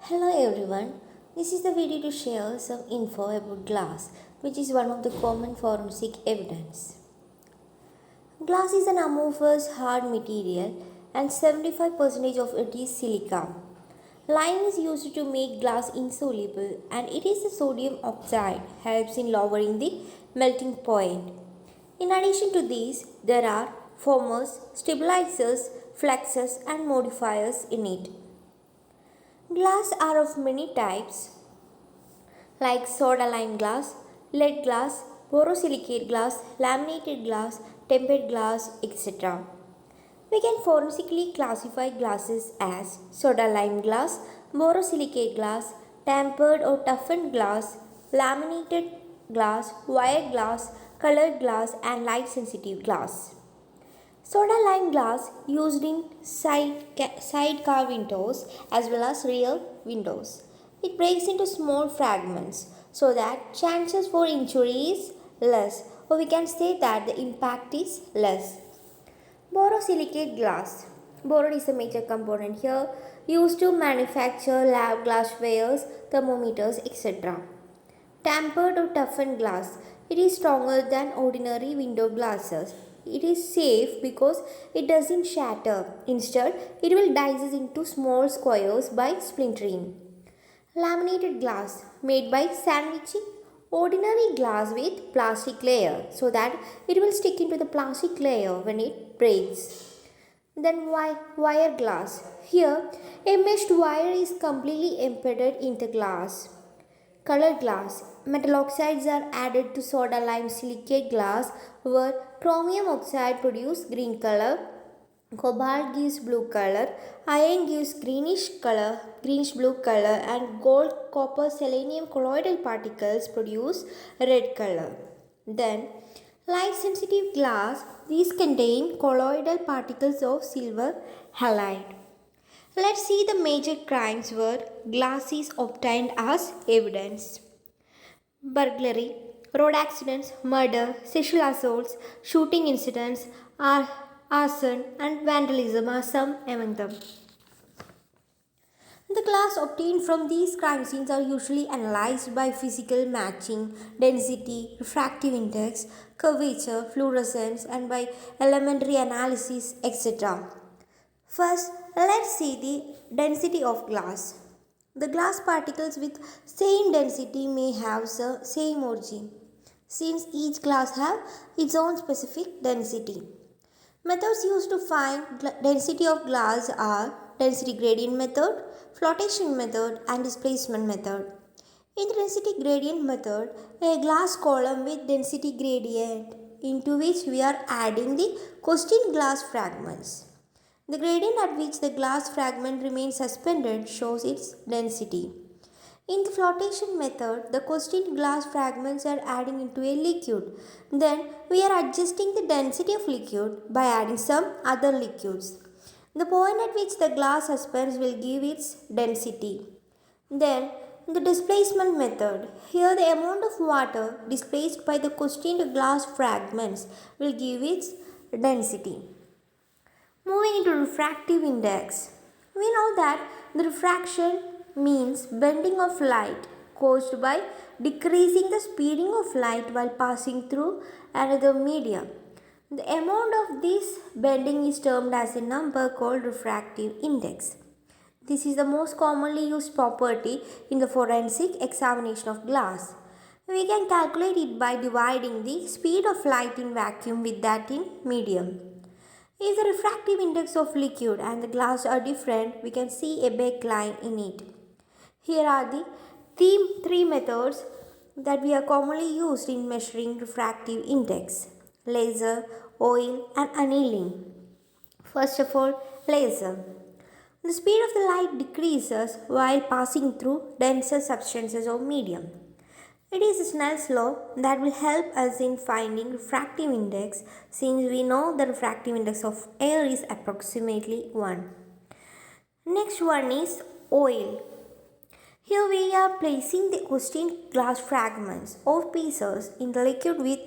Hello everyone, this is the video to share some info about glass, which is one of the common forensic evidence. Glass is an amorphous hard material and 75% of it is silica. Lime is used to make glass insoluble and it is the sodium oxide helps in lowering the melting point. In addition to these, there are foamers, stabilizers, fluxes and modifiers in it. Glass are of many types like soda lime glass, lead glass, borosilicate glass, laminated glass, tempered glass, etc. We can forensically classify glasses as soda lime glass, borosilicate glass, tempered or toughened glass, laminated glass, wire glass, colored glass, and light sensitive glass. Soda lime glass used in side car windows as well as rear windows. It breaks into small fragments so that chances for injury is less, or we can say that the impact is less. Borosilicate glass. Borate is a major component here used to manufacture lab glasswares, thermometers, etc. Tempered or toughened glass. It is stronger than ordinary window glasses. It is safe because it doesn't shatter. Instead, it will dice into small squares by splintering. Laminated glass made by sandwiching ordinary glass with plastic layer so that it will stick into the plastic layer when it breaks. Then wire glass. Here, a meshed wire is completely embedded in the glass. Colored glass. Metal oxides are added to soda lime silicate glass where chromium oxide produces green color, cobalt gives blue color, iron gives greenish blue color, and gold, copper, selenium colloidal particles produce red color. Then light sensitive glass, these contain colloidal particles of silver halide. Let's see the major crimes where glass is obtained as evidence. Burglary, road accidents, murder, sexual assaults, shooting incidents, arson, and vandalism are some among them. The glass obtained from these crime scenes are usually analyzed by physical matching, density, refractive index, curvature, fluorescence, and by elementary analysis, etc. First, let's see the density of glass. The glass particles with same density may have the same origin, since each glass have its own specific density. Methods used to find density of glass are density gradient method, flotation method, and displacement method. In the density gradient method, a glass column with density gradient into which we are adding the questioned glass fragments. The gradient at which the glass fragment remains suspended shows its density. In the flotation method, the questioned glass fragments are adding into a liquid. Then we are adjusting the density of liquid by adding some other liquids. The point at which the glass suspends will give its density. Then the displacement method. Here the amount of water displaced by the questioned glass fragments will give its density. Moving into refractive index. We know that the refraction means bending of light caused by decreasing the speeding of light while passing through another medium. The amount of this bending is termed as a number called refractive index. This is the most commonly used property in the forensic examination of glass. We can calculate it by dividing the speed of light in vacuum with that in medium. If the refractive index of liquid and the glass are different, we can see a back line in it. Here are the three methods that we are commonly used in measuring refractive index: laser, oil, and annealing. First of all, laser. The speed of the light decreases while passing through denser substances or medium. It is Snell's law that will help us in finding refractive index since we know the refractive index of air is approximately 1. Next one is oil. Here we are placing the questioned glass fragments or pieces in the liquid with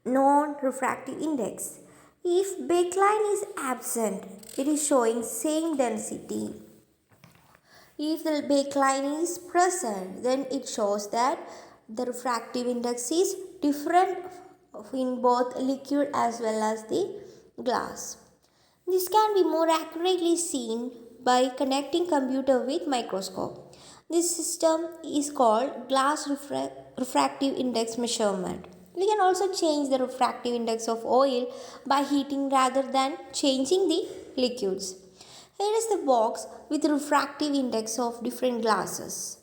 non-refractive index. If backline is absent, it is showing same density. If the baseline is present, then it shows that the refractive index is different in both liquid as well as the glass. This can be more accurately seen by connecting computer with microscope. This system is called glass refractive index measurement. We can also change the refractive index of oil by heating rather than changing the liquids. Here is the box with refractive index of different glasses.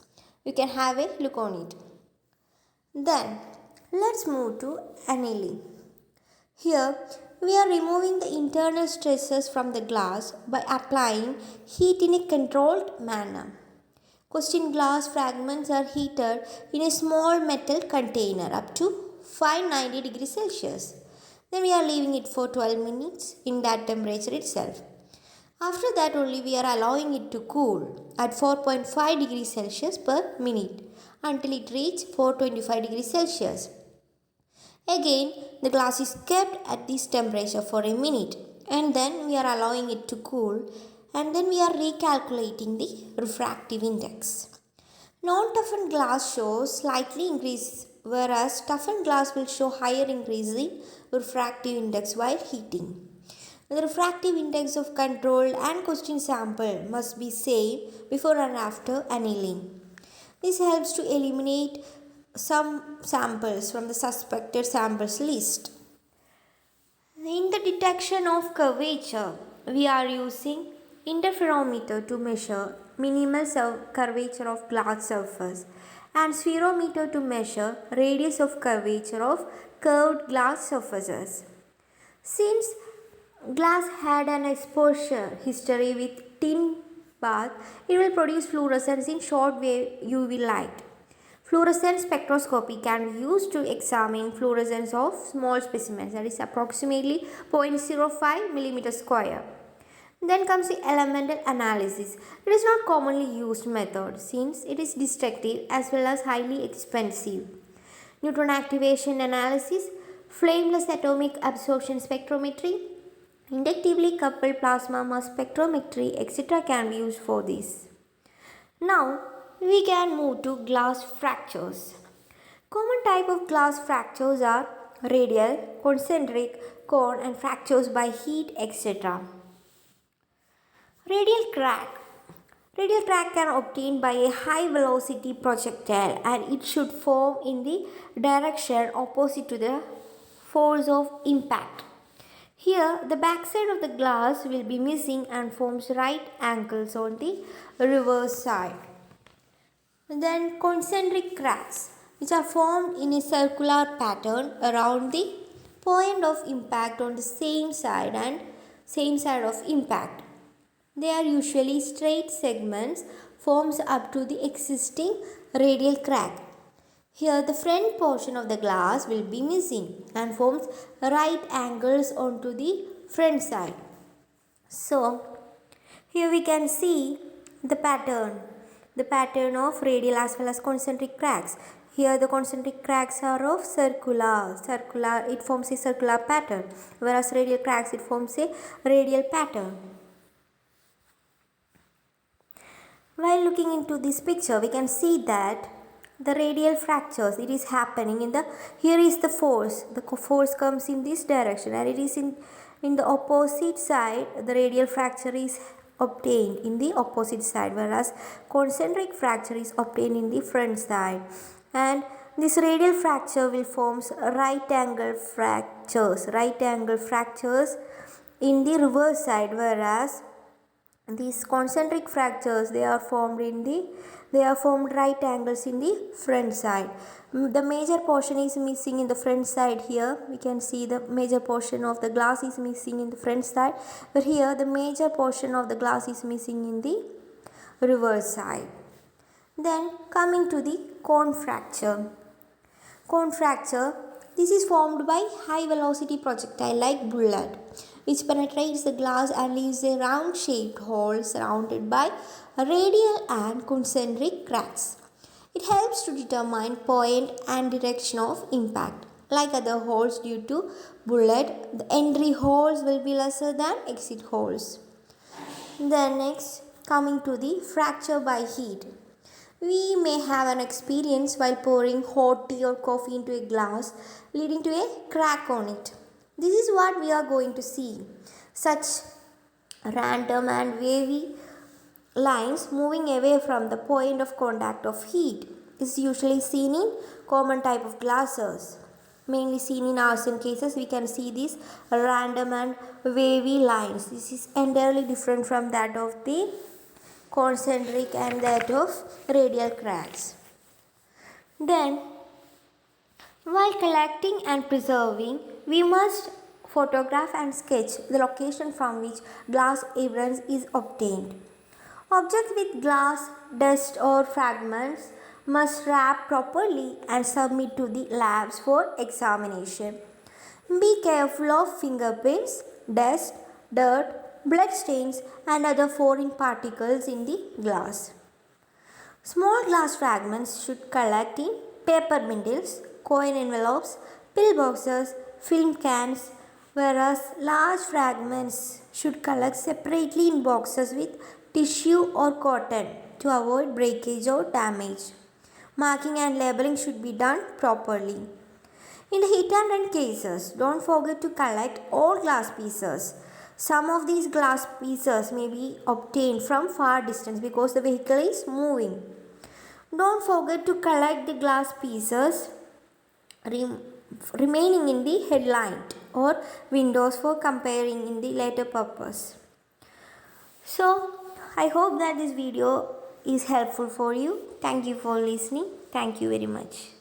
You can have a look on it. Then let's move to annealing. Here we are removing the internal stresses from the glass by applying heat in a controlled manner. Question glass fragments are heated in a small metal container up to 590 degrees Celsius. Then we are leaving it for 12 minutes in that temperature itself. After that only we are allowing it to cool at 4.5 degrees Celsius per minute until it reaches 425 degrees Celsius. Again, the glass is kept at this temperature for a minute and then we are allowing it to cool and then we are recalculating the refractive index. Non-toughened glass shows slightly increase whereas toughened glass will show higher increase in refractive index while heating. The refractive index of controlled and question sample must be same before and after annealing. This helps to eliminate some samples from the suspected samples list. In the detection of curvature, we are using interferometer to measure minimal curvature of glass surface and spherometer to measure radius of curvature of curved glass surfaces. Since glass had an exposure history with tin bath, it will produce fluorescence in short wave UV light. Fluorescence spectroscopy can be used to examine fluorescence of small specimens, that is approximately 0.05 mm square. Then comes the elemental analysis. It is not commonly used method since it is destructive as well as highly expensive. Neutron activation analysis, flameless atomic absorption spectrometry, inductively coupled plasma mass spectrometry, etc. can be used for this. Now we can move to glass fractures. Common type of glass fractures are radial, concentric, cone and fractures by heat, etc. Radial crack. Radial crack can obtain by a high velocity projectile and it should form in the direction opposite to the force of impact. Here the backside of the glass will be missing and forms right angles on the reverse side. Then concentric cracks, which are formed in a circular pattern around the point of impact on the same side of impact. They are usually straight segments forms up to the existing radial crack. Here the front portion of the glass will be missing and forms right angles onto the front side. So here we can see the pattern of radial as well as concentric cracks. Here the concentric cracks are of circular, it forms a circular pattern, whereas radial cracks it forms a radial pattern. While looking into this picture, we can see that the radial fractures, it is happening in the, here is the force comes in this direction and it is in the opposite side, the radial fracture is obtained in the opposite side, whereas concentric fracture is obtained in the front side. And this radial fracture will forms right angle fractures in the reverse side, whereas these concentric fractures they are formed right angles in the front side. The major portion is missing in the front side. Here we can see the major portion of the glass is missing in the front side, but here the major portion of the glass is missing in the reverse side. Then coming to the cone fracture. Cone fracture, this is formed by high velocity projectile like bullet, which penetrates the glass and leaves a round shaped hole surrounded by radial and concentric cracks. It helps to determine point and direction of impact. Like other holes due to bullet, the entry holes will be lesser than exit holes. Then next, Coming to the fracture by heat. We may have an experience while pouring hot tea or coffee into a glass, leading to a crack on it. This is what we are going to see. Such random and wavy lines moving away from the point of contact of heat is usually seen in common type of glasses. Mainly seen in arson cases, we can see these random and wavy lines. This is entirely different from that of the concentric and that of radial cracks. Then, while collecting and preserving, we must photograph and sketch the location from which glass evidence is obtained. Objects with glass, dust or fragments must wrap properly and submit to the labs for examination. Be careful of fingerprints, dust, dirt, blood stains and other foreign particles in the glass. Small glass fragments should collect in paper bundles, coin envelopes, pill boxes, film cans, whereas large fragments should collect separately in boxes with tissue or cotton to avoid breakage or damage. Marking and labeling should be done properly. In the hit and run cases, don't forget to collect all glass pieces. Some of these glass pieces may be obtained from far distance because the vehicle is moving. Don't forget to collect the glass pieces remaining in the headlight or windows for comparing in the later purpose. So, I hope that this video is helpful for you. Thank you for listening. Thank you very much.